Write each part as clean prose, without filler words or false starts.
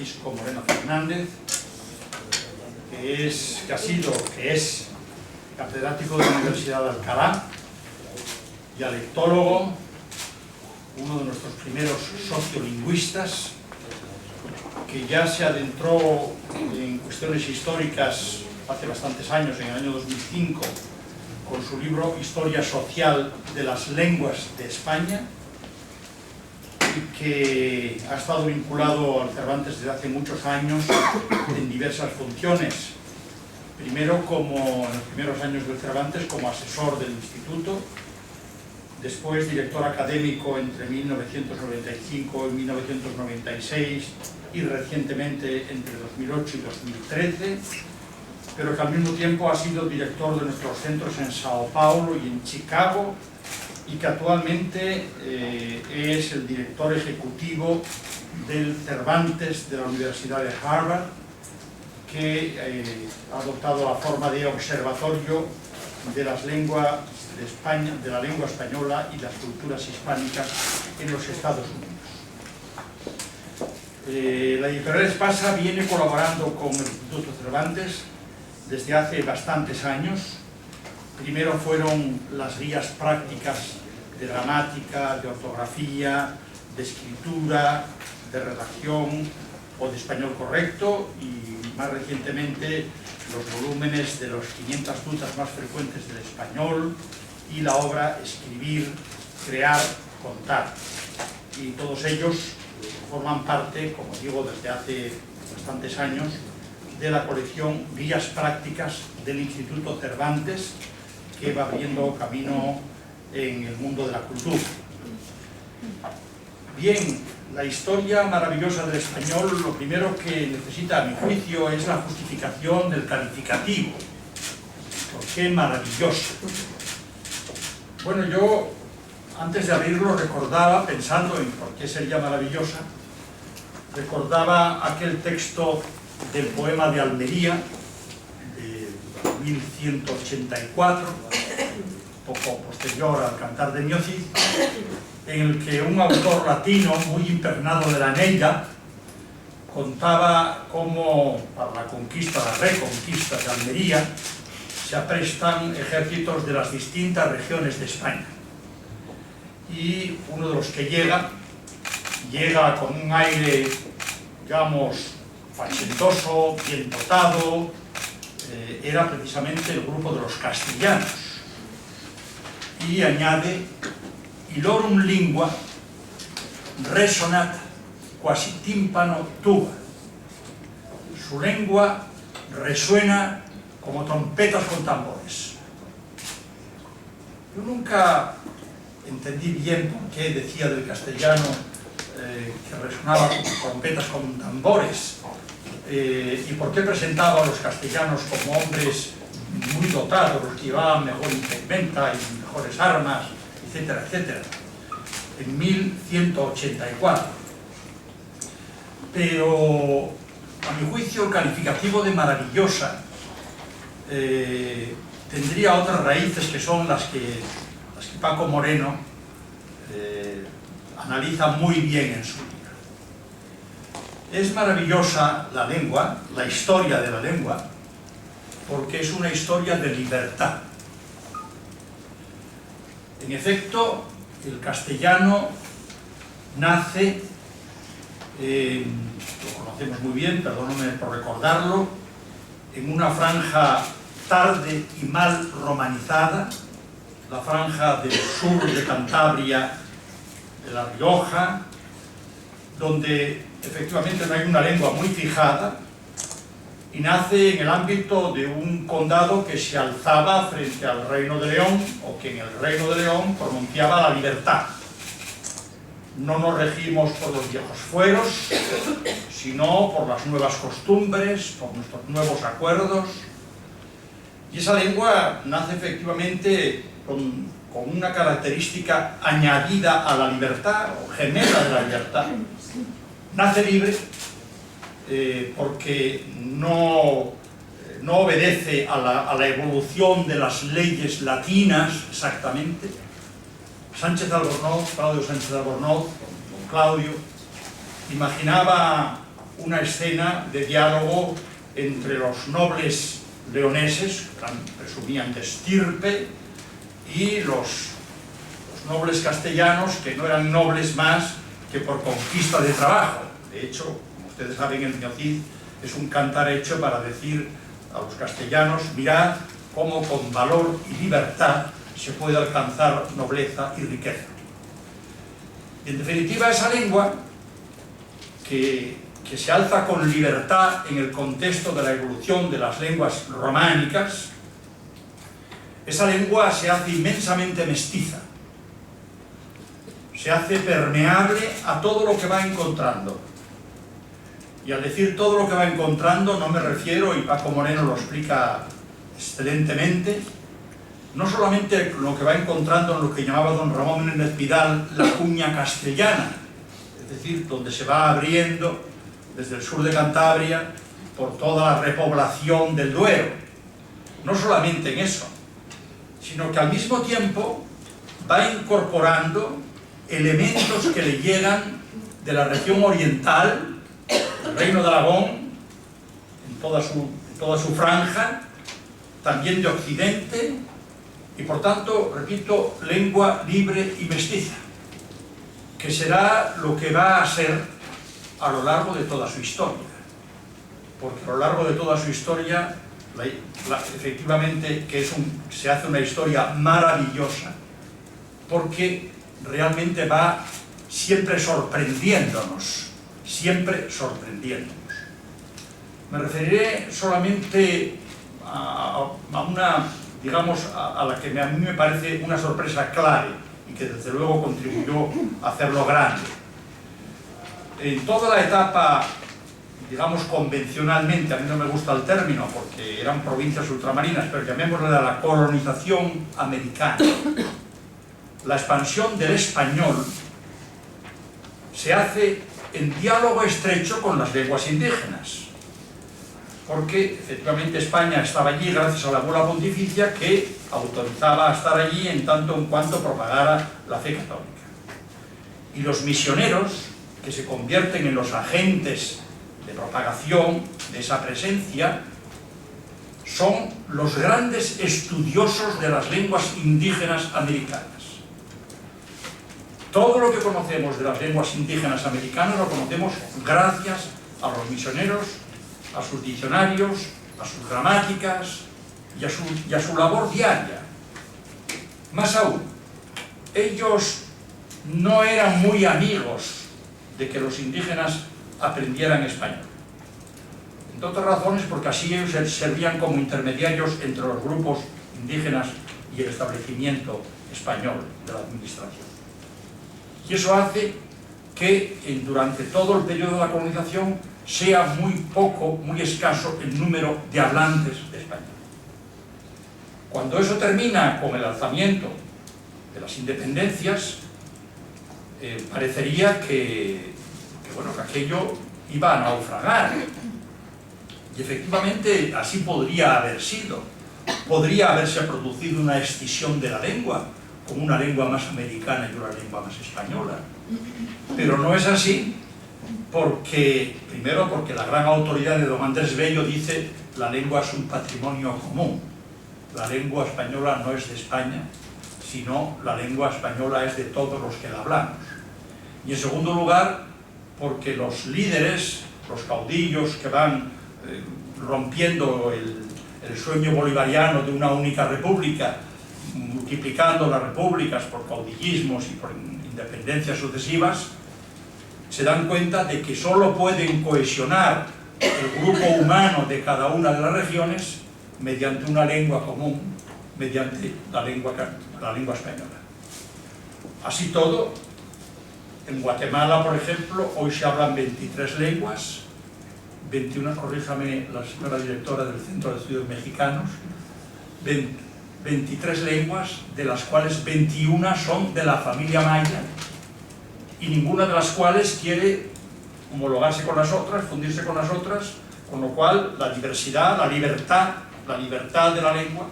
Francisco Moreno Fernández, que es catedrático de la Universidad de Alcalá, dialectólogo, uno de nuestros primeros sociolingüistas, que ya se adentró en cuestiones históricas hace bastantes años, en el año 2005, con su libro Historia Social de las Lenguas de España, y que ha estado vinculado al Cervantes desde hace muchos años en diversas funciones. Primero, en los primeros años del Cervantes, como asesor del instituto, después director académico entre 1995 y 1996 y recientemente entre 2008 y 2013, pero que al mismo tiempo ha sido director de nuestros centros en Sao Paulo y en Chicago, y que actualmente es el director ejecutivo del Cervantes de la Universidad de Harvard, que ha adoptado la forma de observatorio de las lenguas de España, de la lengua española y las culturas hispánicas en los Estados Unidos. La editorial Espasa viene colaborando con el Instituto Cervantes desde hace bastantes años. Primero fueron las guías prácticas de gramática, de ortografía, de escritura, de redacción o de español correcto, y más recientemente los volúmenes de los 500 dudas más frecuentes del español y la obra Escribir, Crear, Contar. Y todos ellos forman parte, como digo, desde hace bastantes años, de la colección Guías Prácticas del Instituto Cervantes, que va abriendo camino en el mundo de la cultura. Bien, la historia maravillosa del español, lo primero que necesita, a mi juicio, es la justificación del calificativo. ¿Por qué maravilloso? Bueno, yo, antes de abrirlo, recordaba, pensando en por qué sería maravillosa, recordaba aquel texto del poema de Almería, de 1184, poco posterior al Cantar de Miocis, en el que un autor latino muy impregnado de la neira contaba cómo para la conquista, la reconquista de Almería, se aprestan ejércitos de las distintas regiones de España. Y uno de los que llega con un aire, digamos, fachentoso, bien dotado, era precisamente el grupo de los castellanos. Y añade: Ilorum lingua resonat quasi tímpano tuba. Su lengua resuena como trompetas con tambores. Yo nunca entendí bien por qué decía del castellano que resonaba como trompetas con tambores, y por qué presentaba a los castellanos como hombres muy dotados, los que llevaban mejor impedimenta y mejores armas, etcétera, etcétera, en 1184. Pero, a mi juicio, el calificativo de maravillosa tendría otras raíces, que son las que Paco Moreno analiza muy bien en su libro. Es maravillosa la lengua, la historia de la lengua, porque es una historia de libertad. En efecto, el castellano nace, lo conocemos muy bien, perdónenme por recordarlo, en una franja tarde y mal romanizada, la franja del sur de Cantabria, de La Rioja, donde efectivamente no hay una lengua muy fijada, y nace en el ámbito de un condado que se alzaba frente al Reino de León, o que en el Reino de León pronunciaba la libertad. No nos regimos por los viejos fueros, sino por las nuevas costumbres, por nuestros nuevos acuerdos. Y esa lengua nace efectivamente con una característica añadida a la libertad, o gemela de la libertad. Nace libre porque no obedece a la evolución de las leyes latinas exactamente. Sánchez Albornoz, Claudio Sánchez Albornoz, don Claudio, imaginaba una escena de diálogo entre los nobles leoneses, que presumían de estirpe, y los nobles castellanos, que no eran nobles más que por conquista de trabajo. De hecho, como ustedes saben, el Miocid es un cantar hecho para decir a los castellanos: mirad cómo con valor y libertad se puede alcanzar nobleza y riqueza. En definitiva, esa lengua que se alza con libertad en el contexto de la evolución de las lenguas románicas, esa lengua se hace inmensamente mestiza, se hace permeable a todo lo que va encontrando. Y al decir todo lo que va encontrando, no me refiero, y Paco Moreno lo explica excelentemente, no solamente lo que va encontrando en lo que llamaba don Ramón Menéndez Pidal la cuña castellana, es decir, donde se va abriendo desde el sur de Cantabria por toda la repoblación del Duero. No solamente en eso, sino que al mismo tiempo va incorporando elementos que le llegan de la región oriental, del Reino de Aragón, en toda su franja, también de Occidente, y por tanto, repito, lengua libre y mestiza, que será lo que va a ser a lo largo de toda su historia, porque a lo largo de toda su historia, efectivamente, se hace una historia maravillosa, porque realmente va siempre sorprendiéndonos, siempre sorprendiéndonos. Me referiré solamente a una, digamos, a la que a mí me parece una sorpresa clave y que desde luego contribuyó a hacerlo grande. En toda la etapa, digamos, convencionalmente, a mí no me gusta el término porque eran provincias ultramarinas, pero llamémosle la colonización americana, la expansión del español se hace en diálogo estrecho con las lenguas indígenas, porque efectivamente España estaba allí gracias a la bula pontificia que autorizaba a estar allí en tanto en cuanto propagara la fe católica. Y los misioneros, que se convierten en los agentes de propagación de esa presencia, son los grandes estudiosos de las lenguas indígenas americanas. Todo lo que conocemos de las lenguas indígenas americanas lo conocemos gracias a los misioneros, a sus diccionarios, a sus gramáticas y a su labor diaria. Más aún, ellos no eran muy amigos de que los indígenas aprendieran español. Entre otras razones porque así ellos servían como intermediarios entre los grupos indígenas y el establecimiento español de la administración. Y eso hace que durante todo el periodo de la colonización sea muy escaso el número de hablantes de español. Cuando eso termina con el alzamiento de las independencias, parecería que aquello iba a naufragar. Y efectivamente así podría haber sido. Podría haberse producido una escisión de la lengua, como una lengua más americana y una lengua más española. Pero no es así, primero porque la gran autoridad de don Andrés Bello dice: la lengua es un patrimonio común. La lengua española no es de España, sino la lengua española es de todos los que la hablamos. Y en segundo lugar, porque los líderes, los caudillos que van rompiendo el sueño bolivariano de una única república, multiplicando las repúblicas por caudillismos y por independencias sucesivas, se dan cuenta de que solo pueden cohesionar el grupo humano de cada una de las regiones mediante una lengua común, mediante la lengua española. Así todo, en Guatemala, por ejemplo, hoy se hablan 23 lenguas, 21, corríjame la señora directora del Centro de Estudios Mexicanos, 23 lenguas, de las cuales 21 son de la familia maya, y ninguna de las cuales quiere homologarse con las otras, fundirse con las otras, con lo cual la diversidad, la libertad de la lengua,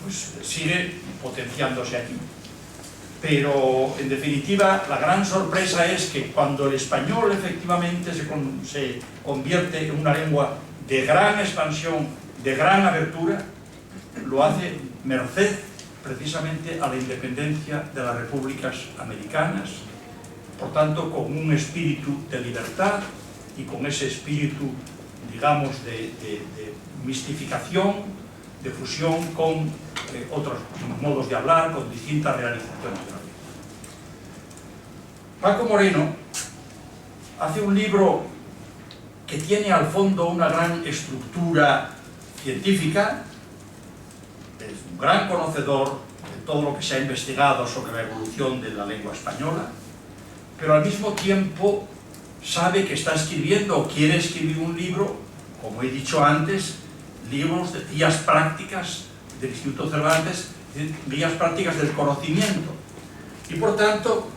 pues sigue potenciándose aquí. pero en definitiva la gran sorpresa es que cuando el español efectivamente se convierte en una lengua de gran expansión, de gran abertura, lo hace merced precisamente a la independencia de las repúblicas americanas, por tanto con un espíritu de libertad y con ese espíritu, digamos, de mistificación, de fusión con otros modos de hablar, con distintas realizaciones de la vida. Paco Moreno hace un libro que tiene al fondo una gran estructura científica, es un gran conocedor de todo lo que se ha investigado sobre la evolución de la lengua española, pero al mismo tiempo sabe que está escribiendo o quiere escribir un libro, como he dicho antes, libros de guías prácticas del Instituto Cervantes, guías prácticas del conocimiento, y por tanto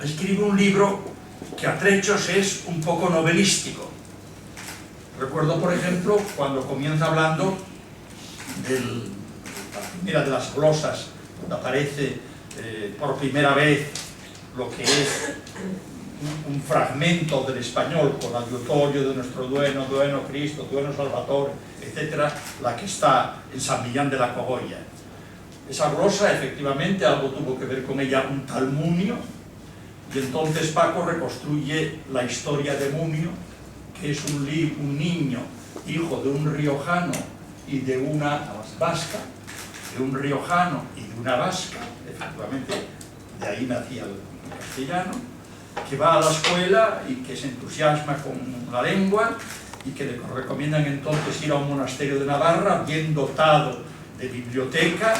escribe un libro que a trechos es un poco novelístico. Recuerdo, por ejemplo, cuando comienza hablando de la primera de las glosas, donde aparece por primera vez lo que es un fragmento del español con adiutorio de nuestro dueno, dueno Cristo, dueno Salvatore, etc., la que está en San Millán de la Cogolla. Esa glosa, efectivamente, algo tuvo que ver con ella un tal Munio, y entonces Paco reconstruye la historia de Munio, que es un niño, hijo de un riojano y de una vasca, de un riojano y de una vasca, efectivamente, de ahí nacía el castellano, que va a la escuela y que se entusiasma con la lengua y que le recomiendan entonces ir a un monasterio de Navarra bien dotado de biblioteca,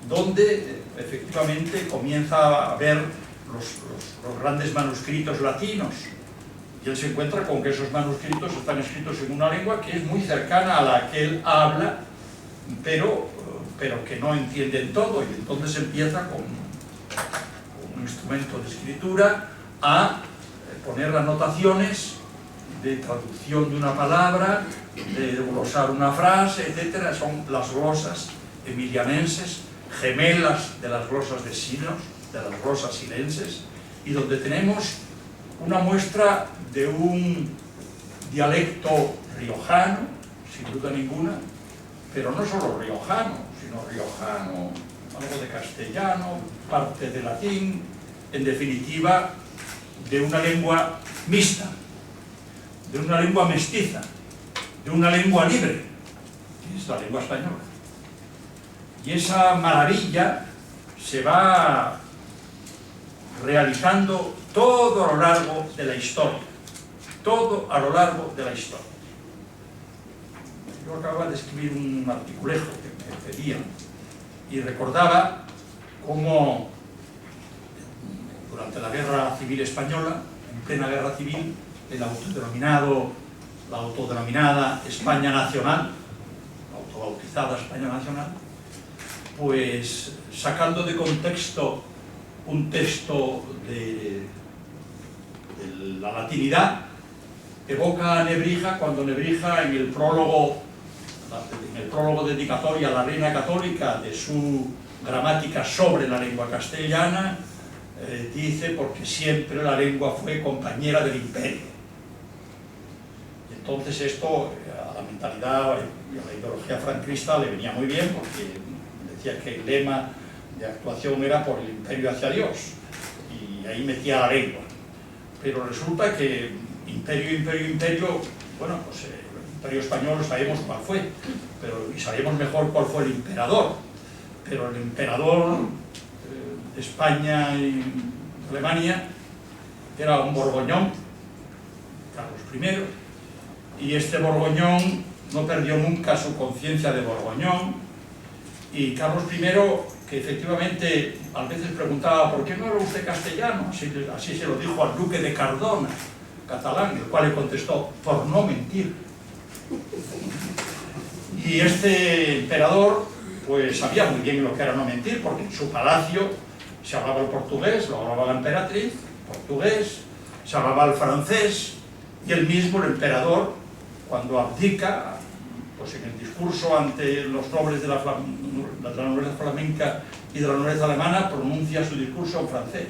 donde efectivamente comienza a ver los grandes manuscritos latinos, y él se encuentra con que esos manuscritos están escritos en una lengua que es muy cercana a la que él habla, pero que no entienden todo, y entonces empieza con un instrumento de escritura a poner anotaciones de traducción de una palabra, de glosar una frase, etc. Son las glosas emilianenses, gemelas de las glosas de Silos, de las glosas silenses, y donde tenemos una muestra de un dialecto riojano, sin duda ninguna, pero no solo riojano, sino riojano, algo de castellano, parte de latín, en definitiva, de una lengua mixta, de una lengua mestiza, de una lengua libre, que es la lengua española. Y esa maravilla se va realizando todo a lo largo de la historia, todo a lo largo de la historia. Yo acababa de escribir un articulejo que me pedían y recordaba cómo durante la Guerra Civil Española, en plena Guerra Civil, la autodenominada España Nacional, la autobautizada España Nacional, pues sacando de contexto un texto de la latinidad, evoca a Nebrija cuando Nebrija en el prólogo dedicatorio a la Reina Católica de su gramática sobre la lengua castellana, dice porque siempre la lengua fue compañera del imperio. Y entonces esto a la mentalidad y a la ideología franquista le venía muy bien, porque decía que el lema de actuación era por el imperio hacia Dios, y ahí metía la lengua. Pero resulta que imperio, bueno, pues el imperio español sabemos cuál fue, y sabemos mejor cuál fue el emperador, pero el emperador de España y Alemania era un borgoñón, Carlos I, y este borgoñón no perdió nunca su conciencia de borgoñón, y Carlos I, que efectivamente a veces preguntaba ¿por qué no era usted castellano? Así se lo dijo al duque de Cardona, catalán, el cual le contestó por no mentir. Y este emperador pues sabía muy bien lo que era no mentir, porque en su palacio se hablaba el portugués, lo hablaba la emperatriz, portugués, se hablaba el francés, y él mismo, el emperador, cuando abdica, pues en el discurso ante los nobles de la nobleza flamenca y de la nobleza alemana pronuncia su discurso en francés.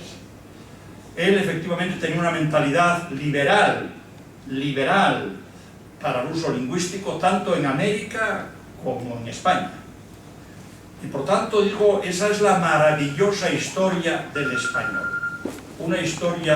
Él efectivamente tenía una mentalidad liberal para el uso lingüístico, tanto en América como en España. Y por tanto, digo, esa es la maravillosa historia del español. Una historia